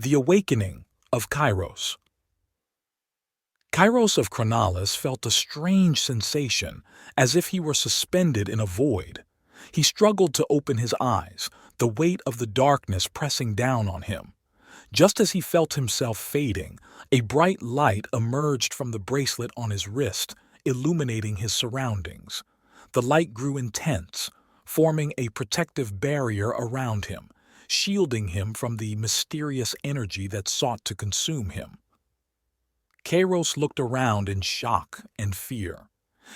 The Awakening of Kairos. Kairos of Chronalis felt a strange sensation, as if he were suspended in a void. He struggled to open his eyes, the weight of the darkness pressing down on him. Just as he felt himself fading, a bright light emerged from the bracelet on his wrist, illuminating his surroundings. The light grew intense, forming a protective barrier around him, shielding him from the mysterious energy that sought to consume him. Kairos looked around in shock and fear.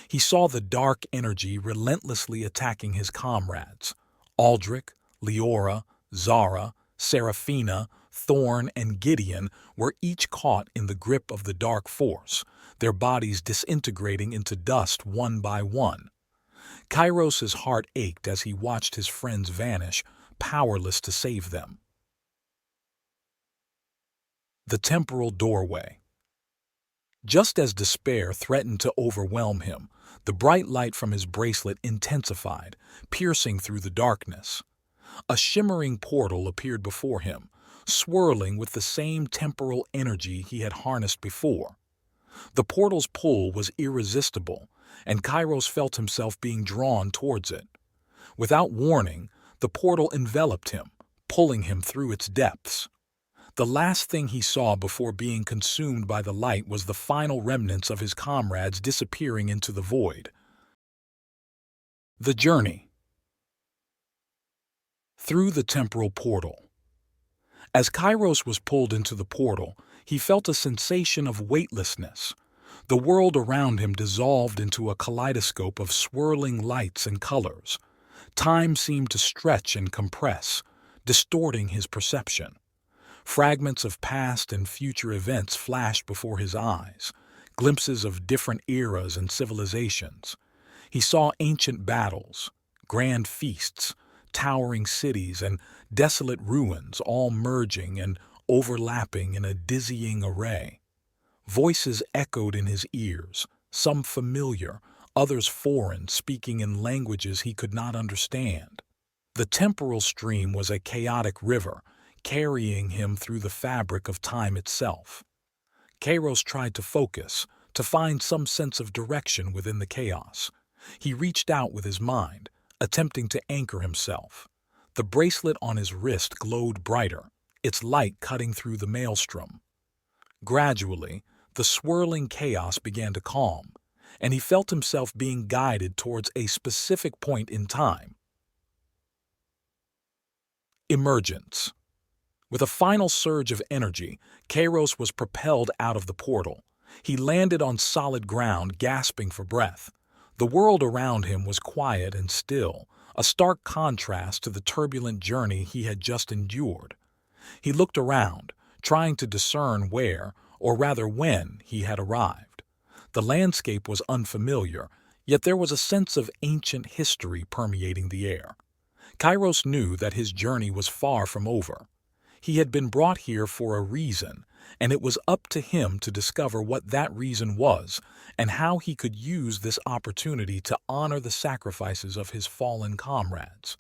He saw the dark energy relentlessly attacking his comrades. Aldrich, Leora, Zara, Seraphina, Thorn, and Gideon were each caught in the grip of the dark force, their bodies disintegrating into dust one by one. Kairos's heart ached as he watched his friends vanish, powerless to save them. The temporal doorway. Just as despair threatened to overwhelm him, the bright light from his bracelet intensified, piercing through the darkness. A shimmering portal appeared before him, swirling with the same temporal energy he had harnessed before. The portal's pull was irresistible, and Kairos felt himself being drawn towards it. Without warning, the portal enveloped him, pulling him through its depths. The last thing he saw before being consumed by the light was the final remnants of his comrades disappearing into the void. The journey. Through the temporal portal. As Kairos was pulled into the portal, he felt a sensation of weightlessness. The world around him dissolved into a kaleidoscope of swirling lights and colors. Time seemed to stretch and compress, distorting his perception. Fragments of past and future events flashed before his eyes, glimpses of different eras and civilizations. He saw ancient battles, grand feasts, towering cities, and desolate ruins all merging and overlapping in a dizzying array. Voices echoed in his ears, some familiar, others foreign, speaking in languages he could not understand. The temporal stream was a chaotic river, carrying him through the fabric of time itself. Kairos tried to focus, to find some sense of direction within the chaos. He reached out with his mind, attempting to anchor himself. The bracelet on his wrist glowed brighter, its light cutting through the maelstrom. Gradually, the swirling chaos began to calm, and he felt himself being guided towards a specific point in time. Emergence. With a final surge of energy, Kairos was propelled out of the portal. He landed on solid ground, gasping for breath. The world around him was quiet and still, a stark contrast to the turbulent journey he had just endured. He looked around, trying to discern where, or rather when, he had arrived. The landscape was unfamiliar, yet there was a sense of ancient history permeating the air. Kairos knew that his journey was far from over. He had been brought here for a reason, and it was up to him to discover what that reason was and how he could use this opportunity to honor the sacrifices of his fallen comrades.